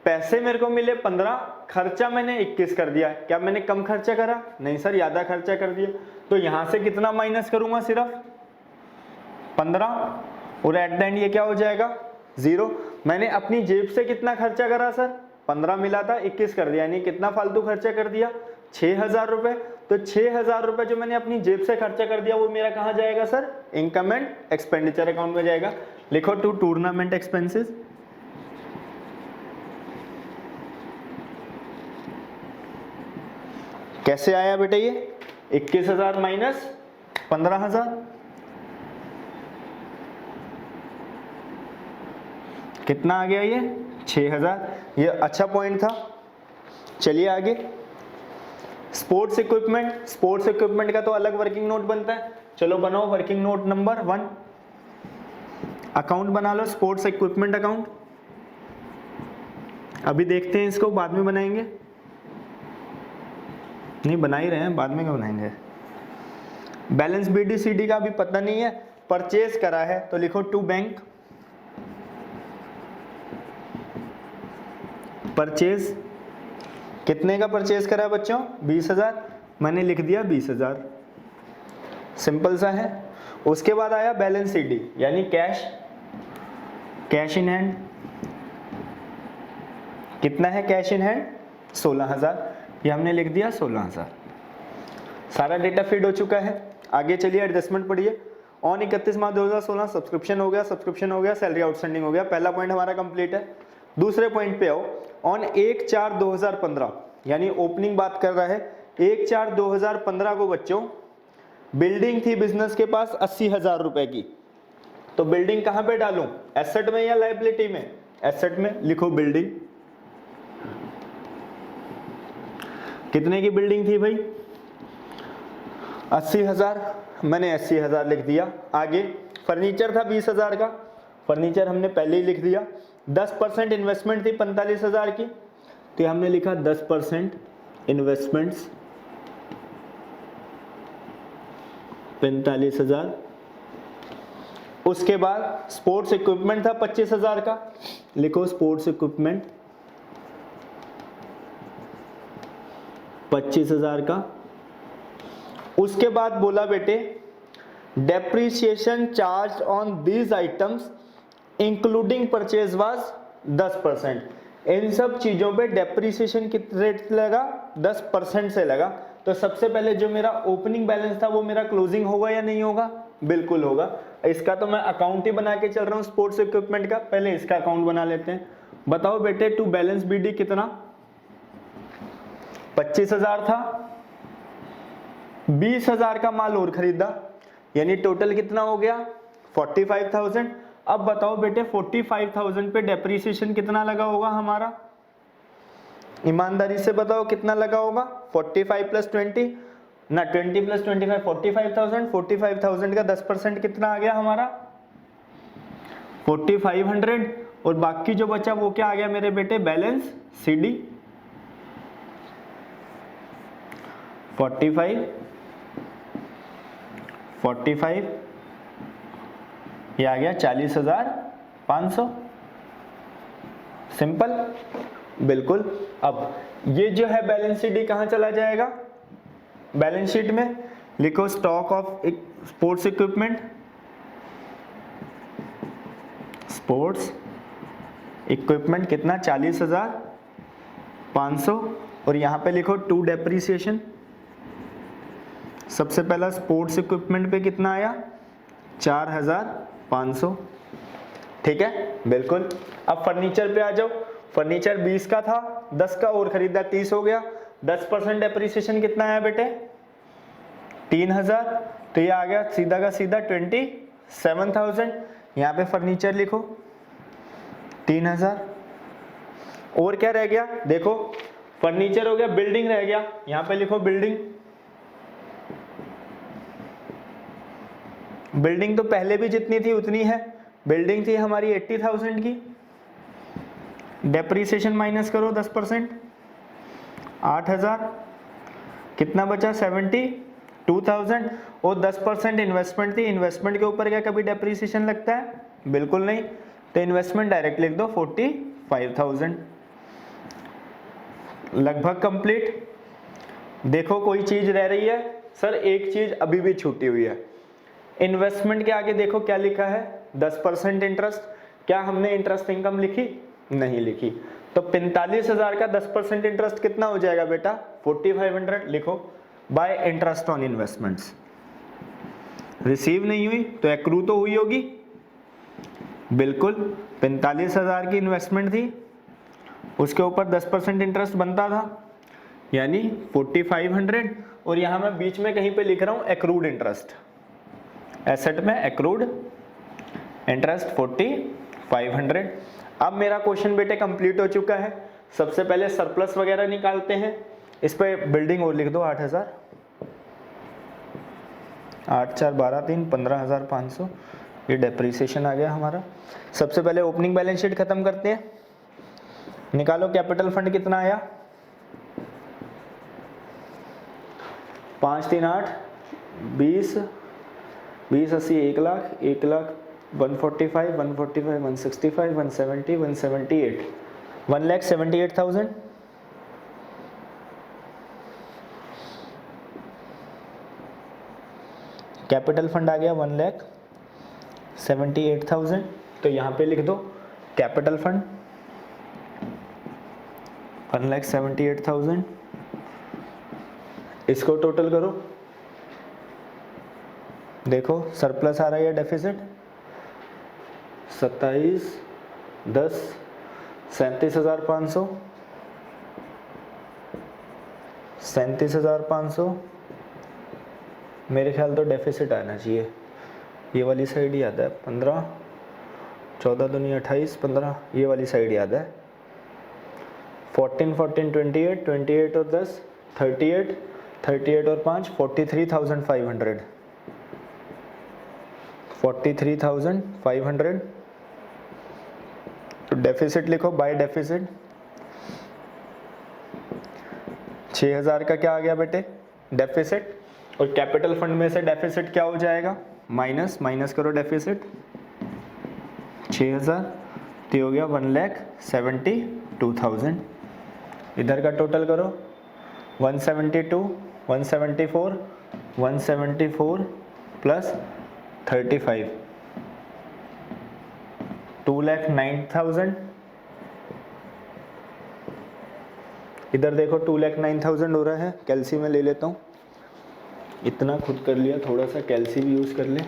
पैसे मेरे को मिले 15, खर्चा मैंने 21 कर दिया। क्या मैंने कम खर्चा करा? नहीं सर, ज्यादा खर्चा कर दिया। तो यहां से कितना माइनस करूंगा? सिर्फ 15, और एट द एंड ये क्या हो जाएगा? 0। मैंने अपनी जेब से कितना खर्चा करा सर? 15 मिला था, 21 कर दिया, यानी कितना फालतू खर्चा कर दिया? 6,000 रुपए। तो 6,000 रुपए जो मैंने अपनी जेब से खर्चा कर दिया वो मेरा कहाँ जाएगा sir? Income and expenditure account में जाएगा। लिखो टू टूर्नामेंट एक्सपेंसेस। कैसे आया बेटे ये? 21,000 माइनस 15,000, कितना आ गया ये? 6,000। ये अच्छा पॉइंट था। चलिए आगे, स्पोर्ट्स इक्विपमेंट। स्पोर्ट्स इक्विपमेंट का तो अलग वर्किंग नोट बनता है। चलो बनाओ वर्किंग नोट नंबर 1, अकाउंट बना लो स्पोर्ट्स इक्विपमेंट अकाउंट। अभी देखते हैं इसको, बाद में बनाएंगे। नहीं बना ही रहे हैं, बाद में क्या बनाएंगे? बैलेंस BD/CD का भी पता नहीं है, परचेज करा है तो लिखो टू बैंक, परचेज कितने का परचेज करा है बच्चों, 20,000, मैंने लिख दिया 20,000, सिंपल सा है। उसके बाद आया बैलेंस CD यानी कैश, कैश इन हैंड, कितना है कैश इन हैंड, 16,000, ये हमने लिख दिया 16,000। सारा डेटा फीड हो चुका है। आगे चलिए एडजस्टमेंट पढ़िए। ऑन 31 मार्च 2016 सब्सक्रिप्शन हो गया, सैलरी आउटस्टैंडिंग हो गया, पहला पॉइंट हमारा कंप्लीट है। दूसरे पॉइंट पे आओ, ऑन 1/4/2015 यानी ओपनिंग बात कर रहा है, 1/4/2015 को बच्चों बिल्डिंग थी बिजनेस के पास 80,000 रुपए की, तो बिल्डिंग कहां पे डालूं, एसेट में या लायबिलिटी में, एसेट में, लिखो बिल्डिंग। कितने की बिल्डिंग थी भाई, 80,000, मैंने 80,000 लिख दिया। आगे फर्नीचर था 20,000 का, फर्नीचर हमने पहले ही लिख दिया। 10% इन्वेस्टमेंट थी 45,000 की, तो हमने लिखा 10% इन्वेस्टमेंट्स 45,000। उसके बाद स्पोर्ट्स इक्विपमेंट था 25,000 का, लिखो स्पोर्ट्स इक्विपमेंट 25,000 का। उसके बाद बोला बेटे depreciation charge on these items including purchase was 10%। इन सब चीजों पे डेप्रीशिएशन कितने रेट से लगा, 10% से लगा। तो सबसे पहले जो मेरा ओपनिंग बैलेंस था वो मेरा क्लोजिंग होगा या नहीं होगा, बिल्कुल होगा। इसका तो मैं अकाउंट ही बना के चल रहा हूँ स्पोर्ट्स इक्विपमेंट का, पहले इसका अकाउंट बना लेते हैं। बताओ बेटे टू बैलेंस BD कितना, 25,000 था, 20,000 का माल और खरीदा, यानी टोटल कितना हो गया 45,000। अब बताओ बेटे 45,000 पे डेप्रीसिएशन कितना लगा होगा हमारा, ईमानदारी से बताओ कितना लगा होगा, 45 + 20 ना 20 + 25 45,000, 45,000 का 10% कितना आ गया हमारा 4,500, और बाकी जो बचा वो क्या आ गया मेरे बेटे, बैलेंस CD 45 ये आ गया 40,500, सिंपल, बिल्कुल। अब ये जो है बैलेंस CD कहां चला जाएगा, बैलेंस शीट में लिखो stock of sports equipment, sports equipment कितना 40,500, और यहां पे लिखो टू डेप्रीसिएशन। सबसे पहला स्पोर्ट्स इक्विपमेंट पे कितना आया 4,500, ठीक है, बिल्कुल। अब फर्नीचर पे आ जाओ, फर्नीचर 20 का था, 10 का और खरीदा 30 हो गया, 10% डेप्रीसिएशन कितना आया बेटे 3,000, तो ये आ गया सीधा का सीधा 27,000। यहाँ पे फर्नीचर लिखो 3,000, और क्या रह गया देखो, फर्नीचर हो गया, बिल्डिंग रह गया, यहाँ पे लिखो बिल्डिंग। बिल्डिंग तो पहले भी जितनी थी उतनी है, बिल्डिंग थी हमारी 80,000 की, डेप्रीसिएशन माइनस करो 10%, 8,000, कितना बचा 72,000, और 10% इन्वेस्टमेंट थी। इन्वेस्टमेंट के ऊपर क्या कभी डेप्रीसिएशन लगता है, बिल्कुल नहीं, तो इन्वेस्टमेंट डायरेक्ट लिख दो 45,000, लगभग कंप्लीट। देखो कोई चीज रह रही है सर, एक चीज अभी भी छूटी हुई है, इन्वेस्टमेंट के आगे देखो क्या लिखा है 10% इंटरेस्ट, क्या हमने इंटरेस्ट इनकम लिखी, नहीं लिखी, तो 45,000 का 10% इंटरेस्ट कितना हो जाएगा बेटा 4,500, लिखो bye interest on investments. Receive नहीं हुई तो एक्रू तो हुई होगी, बिल्कुल। 45,000 की इन्वेस्टमेंट थी, उसके ऊपर 10% इंटरेस्ट बनता था, यानी 4,500, और यहां मैं बीच में कहीं पे लिख रहा हूं एक्रूड इंटरेस्ट, एसेट में एक्रूड इंटरेस्ट 4,500। अब मेरा क्वेश्चन बेटे कंप्लीट हो चुका है। सबसे पहले सरप्लस वगैरह निकालते हैं, इस पे बिल्डिंग और लिख दो 8,000, 8 4 12 3 15,500, ये डेप्रीसिएशन आ गया हमारा। सबसे पहले ओपनिंग बैलेंस शीट खत्म करते हैं, निकालो कैपिटल फंड कितना आया 538, 20 20 80 1 लाख 1 लाख 145 145 165 170 178 1,78,000। कैपिटल फंड आ गया 1,78,000। तो यहाँ पे लिख दो कैपिटल फंड 1,78,000। इसको टोटल करो, देखो सरप्लस आ रहा है या डेफिसिट। 27 10 37,500 37,500 मेरे ख्याल तो डेफिसिट आना चाहिए, ये वाली साइड याद है 15 14 दूनी 28 15 ये वाली साइड याद है। 14 14 28 28 और 10 38 38 और 5 43,500 43,500। तो डेफिसिट लिखो बाय डेफिसिट 6,000 का क्या आ गया बेटे डेफिसिट, और कैपिटल फंड में से डेफिसिट क्या हो जाएगा माइनस करो डेफिसिट 6,000 तो हो गया 1,72,000। इधर का टोटल करो 172 174 174 प्लस 35 2,09,000। इधर देखो 2,09,000 हो रहा है, कैल्सी में ले लेता हूँ, इतना खुद कर लिया, थोड़ा सा कैल्सी भी यूज़ कर ले।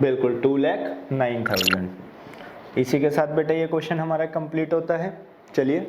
बिल्कुल 2,09,000। इसी के साथ बेटा ये क्वेश्चन हमारा कंप्लीट होता है। चलिए